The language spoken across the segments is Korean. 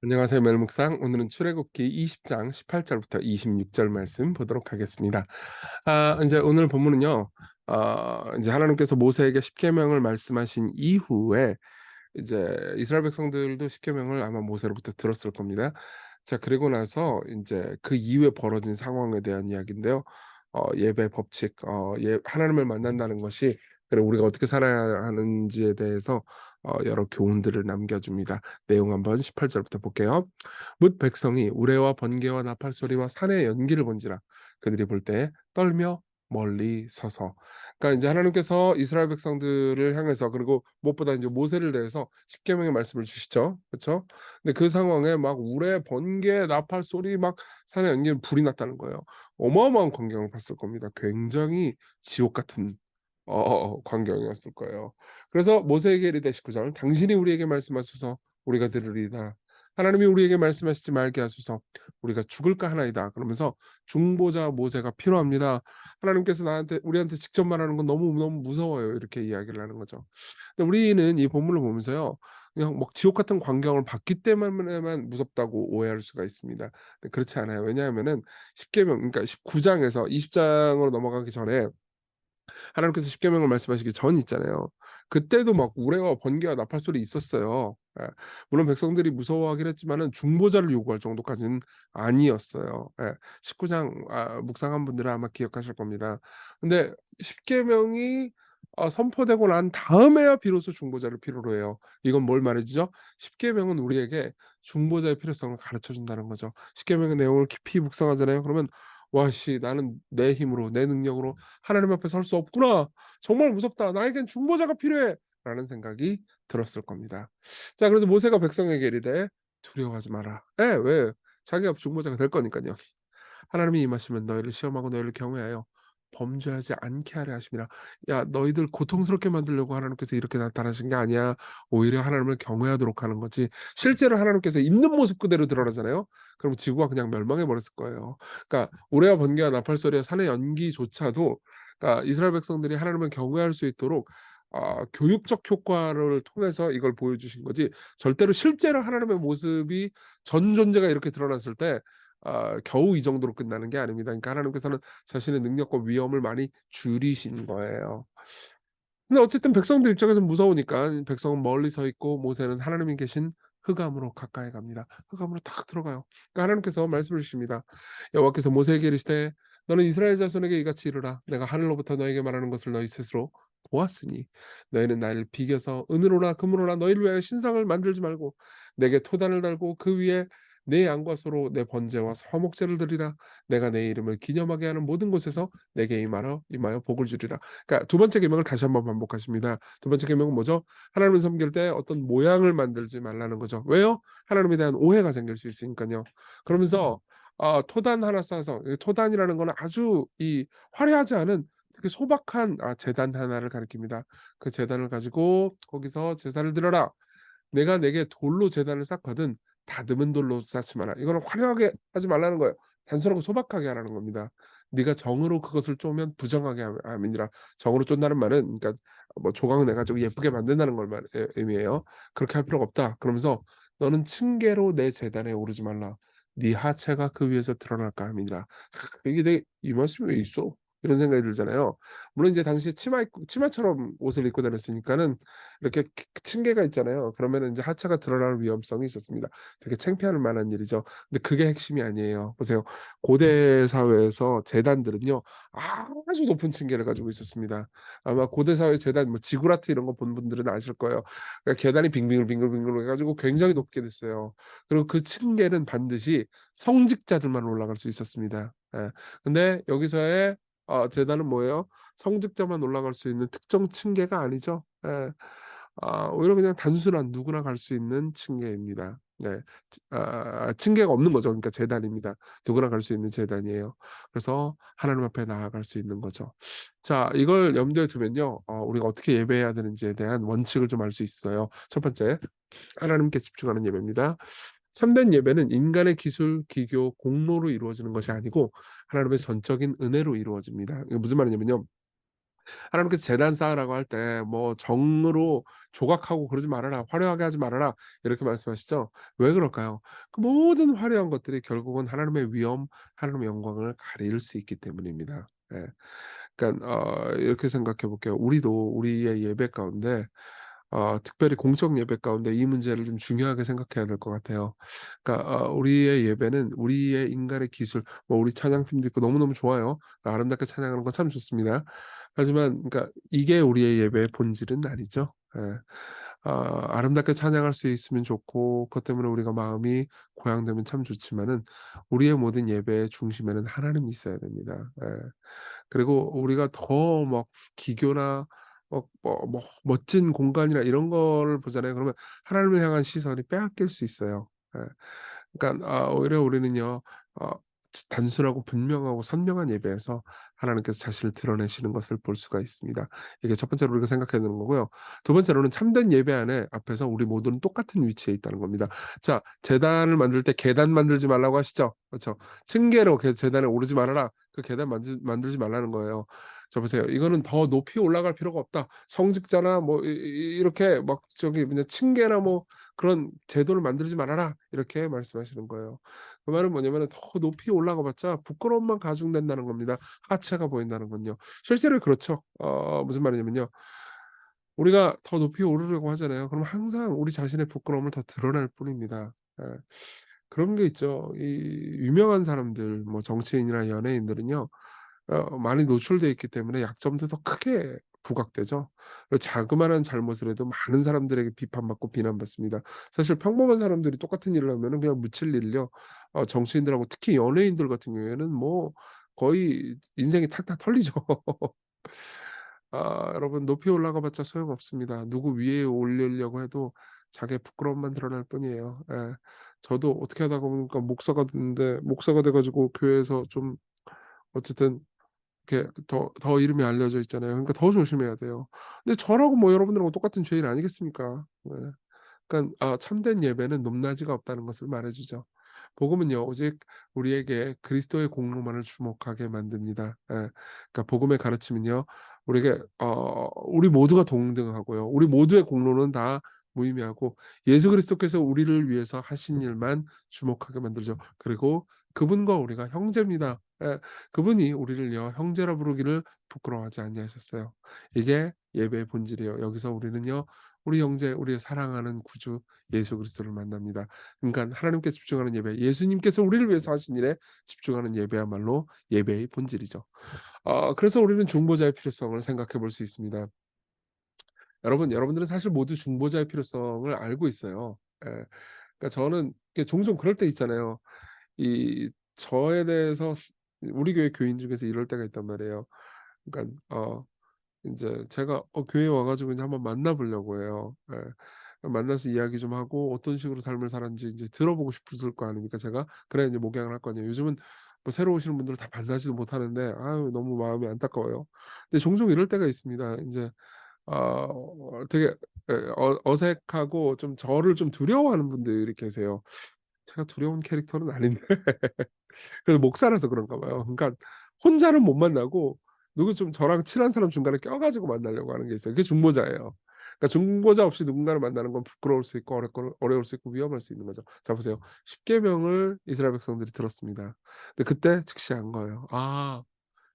안녕하세요. 멜묵상. 오늘은 출애굽기 20장 18절부터 26절 말씀 보도록 하겠습니다. 이제 오늘 본문은요. 이제 하나님께서 모세에게 십계명을 말씀하신 이후에 이제 이스라엘 백성들도 십계명을 아마 모세로부터 들었을 겁니다. 자, 그리고 나서 이제 그 이후에 벌어진 상황에 대한 이야기인데요. 예배 법칙, 하나님을 만난다는 것이 그리고 우리가 어떻게 살아야 하는지에 대해서 여러 교훈들을 남겨줍니다. 내용 한번 18절부터 볼게요. 뭇 백성이 우레와 번개와 나팔 소리와 산의 연기를 본지라 그들이 볼 때 떨며 멀리 서서. 그러니까 이제 하나님께서 이스라엘 백성들을 향해서 그리고 무엇보다 이제 모세를 대해서 십계명의 말씀을 주시죠. 그렇죠? 근데 그 상황에 막 우레, 번개, 나팔 소리 막 산의 연기에 불이 났다는 거예요. 어마어마한 광경을 봤을 겁니다. 굉장히 지옥 같은 광경이었을 거예요. 그래서 모세에게 이르되 19절 당신이 우리에게 말씀하소서 우리가 들으리이다. 하나님이 우리에게 말씀하시지 말게 하소서 우리가 죽을까 하나이다. 그러면서 중보자 모세가 필요합니다. 하나님께서 우리한테 직접 말하는 건 너무 너무 무서워요. 이렇게 이야기를 하는 거죠. 근데 우리는 이 본문을 보면서요. 그냥 막 지옥 같은 광경을 봤기 때문에만 무섭다고 오해할 수가 있습니다. 근데 그렇지 않아요. 왜냐하면은 십계명 그러니까 19장에서 20장으로 넘어가기 전에 하나님께서 십계명을 말씀하시기 전 있잖아요. 그때도 막 우레와 번개와 나팔 소리 있었어요. 예. 물론 백성들이 무서워하긴 했지만은 중보자를 요구할 정도까지는 아니었어요. 예. 19장 묵상한 분들은 아마 기억하실 겁니다. 근데 십계명이 선포되고 난 다음에야 비로소 중보자를 필요로 해요. 이건 뭘 말해주죠? 십계명은 우리에게 중보자의 필요성을 가르쳐 준다는 거죠. 십계명의 내용을 깊이 묵상하잖아요. 그러면 와, 씨, 나는 내 힘으로, 내 능력으로 하나님 앞에 설 수 없구나. 정말 무섭다. 나에겐 중보자가 필요해. 라는 생각이 들었을 겁니다. 자, 그래서 모세가 백성에게 이르되 두려워하지 마라. 왜? 자기가 중보자가 될 거니까요. 하나님이 임하시면 너희를 시험하고 너희를 경외하여 범죄하지 않게 하려 하심이라. 야, 너희들 고통스럽게 만들려고 하나님께서 이렇게 나타나신 게 아니야. 오히려 하나님을 경외하도록 하는 거지. 실제로 하나님께서 있는 모습 그대로 드러나잖아요. 그럼 지구가 그냥 멸망해 버렸을 거예요. 그러니까 우레와 번개와 나팔 소리와 산의 연기조차도 그러니까 이스라엘 백성들이 하나님을 경외할 수 있도록 교육적 효과를 통해서 이걸 보여주신 거지. 절대로 실제로 하나님의 모습이 전 존재가 이렇게 드러났을 때 겨우 이 정도로 끝나는 게 아닙니다. 그러니까 하나님께서는 자신의 능력과 위엄을 많이 줄이신 거예요. 근데 어쨌든 백성들 입장에서 무서우니까 백성은 멀리 서 있고 모세는 하나님이 계신 흑암으로 가까이 갑니다. 흑암으로 탁 들어가요. 그러니까 하나님께서 말씀을 주십니다. 여호와께서 모세에게 이르시되 너는 이스라엘 자손에게 이같이 이르라. 내가 하늘로부터 너에게 말하는 것을 너희 스스로 보았으니 너희는 나를 비겨서 은으로나 금으로나 너희를 위하여 신상을 만들지 말고 내게 토단을 달고 그 위에 내 양과 소로 내 번제와 화목제를 드리라. 내가 내 이름을 기념하게 하는 모든 곳에서 내게 임하여 복을 주리라. 그러니까 두 번째 계명을 다시 한번 반복하십니다. 두 번째 계명은 뭐죠? 하나님을 섬길 때 어떤 모양을 만들지 말라는 거죠. 왜요? 하나님에 대한 오해가 생길 수 있으니까요. 그러면서 토단 하나 쌓아서 토단이라는 거는 아주 이 화려하지 않은 되게 소박한 제단 하나를 가리킵니다. 그 제단을 가지고 거기서 제사를 드려라. 내가 내게 돌로 제단을 쌓거든 다듬은 돌로 쌓지 마라. 이거는 화려하게 하지 말라는 거예요. 단순하고 소박하게 하라는 겁니다. 네가 정으로 그것을 쪼면 부정하게 함이니라. 정으로 쫀다는 말은 그러니까 뭐 조각을 내 가지고 예쁘게 만든다는 걸 의미해요. 그렇게 할 필요가 없다. 그러면서 너는 층계로 내 제단에 오르지 말라. 네 하체가 그 위에서 드러날까 함이니라. 이게 되게 이 말씀이 왜 있어? 이런 생각이 들잖아요. 물론 이제 당시에 치마처럼 옷을 입고 다녔으니까는 이렇게 층계가 있잖아요. 그러면은 이제 하체가 드러나는 위험성이 있었습니다. 되게 창피할 만한 일이죠. 근데 그게 핵심이 아니에요. 보세요. 고대 사회에서 제단들은요. 아주 높은 층계를 가지고 있었습니다. 아마 고대 사회 제단 뭐 지구라트 이런 거 본 분들은 아실 거예요. 그러니까 계단이 빙글빙글 해 가지고 굉장히 높게 됐어요. 그리고 그 층계는 반드시 성직자들만 올라갈 수 있었습니다. 예. 근데 여기서의 제단은 뭐예요? 성직자만 올라갈 수 있는 특정 층계가 아니죠. 예. 오히려 그냥 단순한 누구나 갈 수 있는 층계입니다. 네. 층계가 없는 거죠. 그러니까 재단입니다. 누구나 갈 수 있는 재단이에요. 그래서 하나님 앞에 나아갈 수 있는 거죠. 자, 이걸 염두에 두면요. 우리가 어떻게 예배해야 되는지에 대한 원칙을 좀 알 수 있어요. 첫 번째, 하나님께 집중하는 예배입니다. 참된 예배는 인간의 기술, 기교, 공로로 이루어지는 것이 아니고 하나님의 전적인 은혜로 이루어집니다. 이게 무슨 말이냐면요. 하나님께서 제단 쌓으라고 할 때 뭐 정으로 조각하고 그러지 말아라. 화려하게 하지 말아라. 이렇게 말씀하시죠. 왜 그럴까요? 그 모든 화려한 것들이 결국은 하나님의 위엄, 하나님의 영광을 가릴 수 있기 때문입니다. 예. 그러니까 이렇게 생각해 볼게요. 우리도 우리의 예배 가운데 특별히 공적 예배 가운데 이 문제를 좀 중요하게 생각해야 될 것 같아요. 그러니까 우리의 예배는 우리의 인간의 기술, 뭐 우리 찬양팀도 있고 너무너무 좋아요. 아름답게 찬양하는 건 참 좋습니다. 하지만 그러니까 이게 우리의 예배의 본질은 아니죠. 예. 아름답게 찬양할 수 있으면 좋고 그것 때문에 우리가 마음이 고향되면 참 좋지만은 우리의 모든 예배의 중심에는 하나님이 있어야 됩니다. 예. 그리고 우리가 더 막 기교나 뭐 멋진 공간이나 이런 거를 보잖아요. 그러면 하나님을 향한 시선이 빼앗길 수 있어요. 예. 그러니까 오히려 우리는요. 어 단순하고 분명하고 선명한 예배에서 하나님께서 자신을 드러내시는 것을 볼 수가 있습니다. 이게 첫 번째로 우리가 생각해야 되는 거고요. 두 번째로는 참된 예배 안에 앞에서 우리 모두는 똑같은 위치에 있다는 겁니다. 자, 제단을 만들 때 계단 만들지 말라고 하시죠. 그렇죠. 층계로 제단에 오르지 말아라. 그 계단 만들지 말라는 거예요. 자 보세요. 이거는 더 높이 올라갈 필요가 없다. 성직자나 뭐 이렇게 막 저기 뭐냐 층계나 뭐 그런 제도를 만들지 말아라. 이렇게 말씀하시는 거예요. 그 말은 뭐냐면은 더 높이 올라가 봤자 부끄러움만 가중된다는 겁니다. 하체가 보인다는 건요. 실제로 그렇죠. 무슨 말이냐면요. 우리가 더 높이 오르려고 하잖아요. 그럼 항상 우리 자신의 부끄러움을 더 드러낼 뿐입니다. 예. 그런 게 있죠. 이 유명한 사람들 뭐 정치인이나 연예인들은요. 많이 노출돼 있기 때문에 약점도 더 크게 부각되죠. 그리고 자그마한 잘못을 해도 많은 사람들에게 비판받고 비난받습니다. 사실 평범한 사람들이 똑같은 일을 하면은 그냥 묻힐 일을요. 정치인들하고 특히 연예인들 같은 경우에는 뭐 거의 인생이 탁탁 털리죠. 여러분 높이 올라가 봤자 소용없습니다. 누구 위에 올리려고 해도 자기의 부끄러움만 드러날 뿐이에요. 예. 저도 어떻게 하다가 보니까 목사가 됐는데 목사가 돼 가지고 교회에서 좀 어쨌든 이렇게 더 이름이 알려져 있잖아요. 그러니까 더 조심해야 돼요. 근데 저라고 뭐 여러분들하고 똑같은 죄인 아니겠습니까? 네. 그러니까 참된 예배는 높낮이가 없다는 것을 말해 주죠. 복음은요 오직 우리에게 그리스도의 공로만을 주목하게 만듭니다. 예. 그러니까 복음의 가르침은요 우리에게 우리 모두가 동등하고요. 우리 모두의 공로는 다 무의미하고 예수 그리스도께서 우리를 위해서 하신 일만 주목하게 만들죠. 그리고 그분과 우리가 형제입니다. 예. 그분이 우리를요 형제라 부르기를 부끄러워하지 아니하셨어요. 이게 예배의 본질이에요. 여기서 우리는요 우리 형제, 우리의 사랑하는 구주 예수 그리스도를 만납니다. 그러니까 하나님께 집중하는 예배, 예수님께서 우리를 위해서 하신 일에 집중하는 예배야말로 예배의 본질이죠. 그래서 우리는 중보자의 필요성을 생각해 볼 수 있습니다. 여러분들은 사실 모두 중보자의 필요성을 알고 있어요. 예. 그러니까 저는 이게 종종 그럴 때 있잖아요. 이 저에 대해서 우리 교회 교인 중에서 이럴 때가 있단 말이에요. 그러니까 인제 제가 교회에 와 가지고 인제 한번 만나 보려고 해요. 예. 만나서 이야기 좀 하고 어떤 식으로 삶을 살았는지 인제 들어보고 싶을 거 아닙니까 제가. 그래야 인제 목양을 할 거 아니에요. 요즘은 뭐 새로 오시는 분들을 다 만나지도 못하는데 아유 너무 마음이 안타까워요. 근데 종종 이럴 때가 있습니다. 인제 되게 어색하고 좀 저를 좀 두려워하는 분들이 계세요. 제가 두려운 캐릭터는 아닌데 그래도 목사라서 그런가 봐요. 그러니까 혼자는 못 만나고 누구 좀 저랑 친한 사람 중간에 껴 가지고 만나려고 하는 게 있어요. 그게 중보자예요. 그러니까 중보자 없이 누군가를 만나는 건 부끄러울 수 있고 어려울 수 있고 위험할 수 있는 거죠. 자 보세요. 십계명을 이스라엘 백성들이 들었습니다. 근데 그때 즉시 안 거예요. '아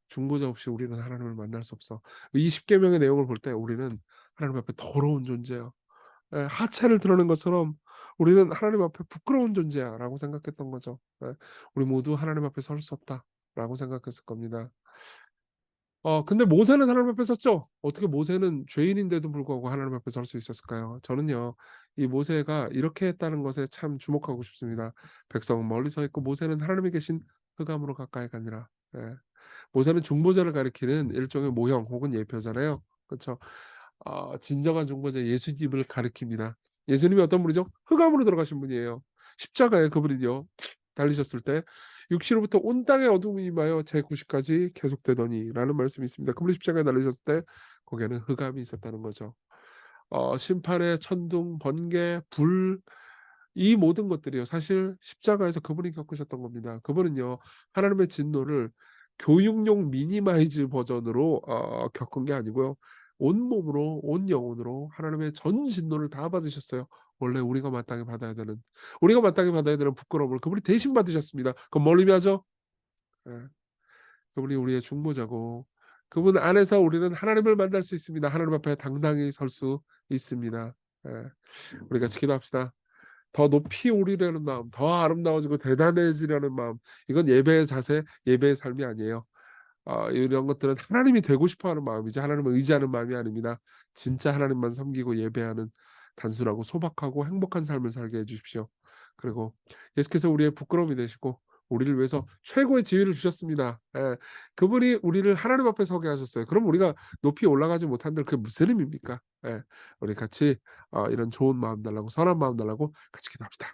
중보자 없이 우리는 하나님을 만날 수 없어.' 이 십계명의 내용을 볼 때 우리는 하나님 앞에 더러운 존재야. 예 하체를 드러낸 것처럼 '우리는 하나님 앞에 부끄러운 존재야.'라고 생각했던 거죠. 예. '우리 모두 하나님 앞에 설 수 없다.'라고 생각했을 겁니다. 근데 모세는 하나님 앞에 섰죠. 어떻게 모세는 죄인인데도 불구하고 하나님 앞에 설 수 있었을까요? 저는요. 이 모세가 이렇게 했다는 것에 참 주목하고 싶습니다. 백성은 멀리 서 있고 모세는 하나님이 계신 흑암으로 가까이 가니라. 예. 모세는 중보자를 가리키는 일종의 모형 혹은 예표잖아요. 그쵸? 진정한 중보자 예수님을 가리킵니다. 예수님이 어떤 분이죠? 흑암으로 들어가신 분이에요. 십자가에 그분이요. 달리셨을 때 "육신으로부터 온 땅의 어둠이 임하여 제9시까지 계속되더니"라는 말씀이 있습니다. 그분이 십자가에 달리셨을 때 거기에는 흑암이 있었다는 거죠. 심판의 천둥, 번개, 불 이 모든 것들이요. 사실 십자가에서 그분이 겪으셨던 겁니다. 그분은요. 하나님의 진노를 교육용 미니마이즈 버전으로 겪은 게 아니고요. 온몸으로 온 영혼으로 하나님의 전 진노를 다 받으셨어요. 원래 우리가 마땅히 받아야 되는 부끄러움을 그분이 대신 받으셨습니다. 그건 뭘 의미하죠? 예. 그분이 우리의 중보자고 그분 안에서 우리는 하나님을 만날 수 있습니다. 하나님 앞에 당당히 설 수 있습니다. 예. 우리 같이 기도합시다. 더 높이 오르려는 마음, 더 아름다워지고 대단해지려는 마음, 이건 예배의 자세, 예배의 삶이 아니에요. 이런 것들은 하나님이 되고 싶어하는 마음이지 하나님을 의지하는 마음이 아닙니다. 진짜 하나님만 섬기고 예배하는 단순하고 소박하고 행복한 삶을 살게 해주십시오. 그리고 예수께서 우리의 부끄러움이 되시고 우리를 위해서 최고의 지위를 주셨습니다. 예, 그분이 우리를 하나님 앞에 서게 하셨어요. 그럼 우리가 높이 올라가지 못한들 그게 무슨 의미입니까? 예, 우리 같이 이런 좋은 마음 달라고 선한 마음 달라고 같이 기도합시다.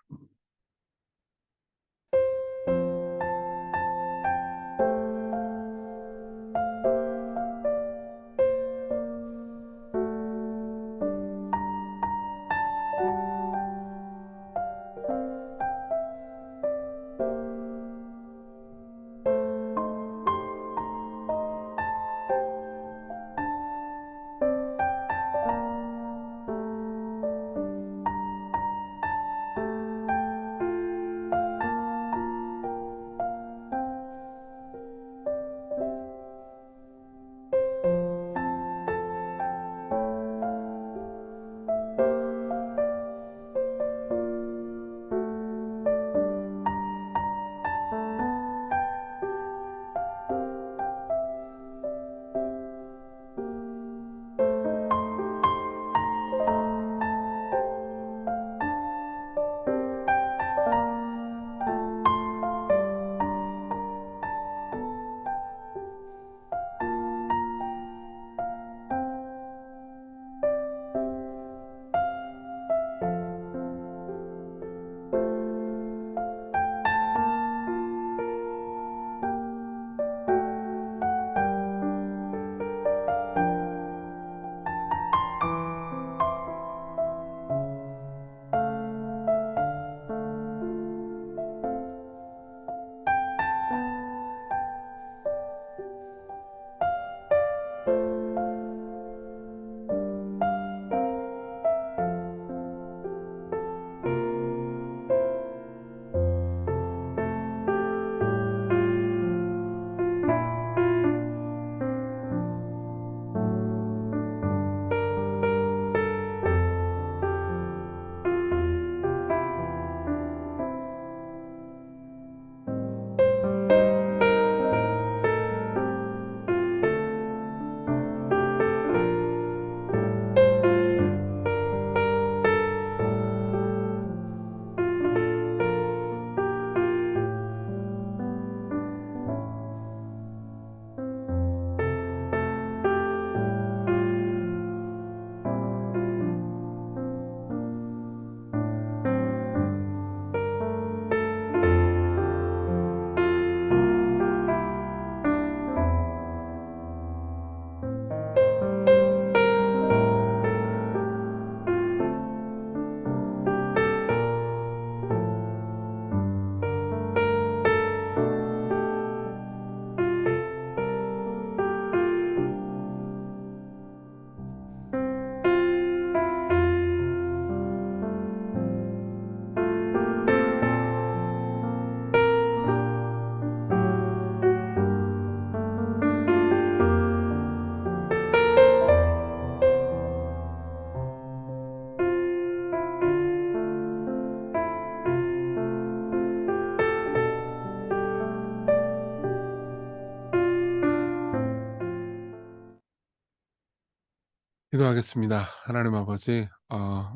기도하겠습니다. 하나님 아버지,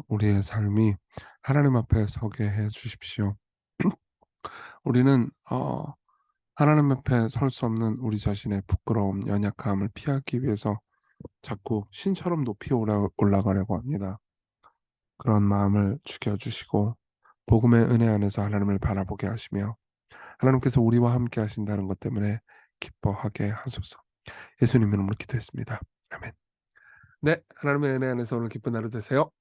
우리의 삶이 하나님 앞에 서게 해 주십시오. 우리는 하나님 앞에 설 수 없는 우리 자신의 부끄러움, 연약함을 피하기 위해서 자꾸 신처럼 높이 올라가려고 합니다. 그런 마음을 죽여주시고 복음의 은혜 안에서 하나님을 바라보게 하시며 하나님께서 우리와 함께 하신다는 것 때문에 기뻐하게 하소서. 예수님 이름으로 기도했습니다. 아멘. 네, 하나님의 은혜 안에서 오늘 기쁜 하루 되세요.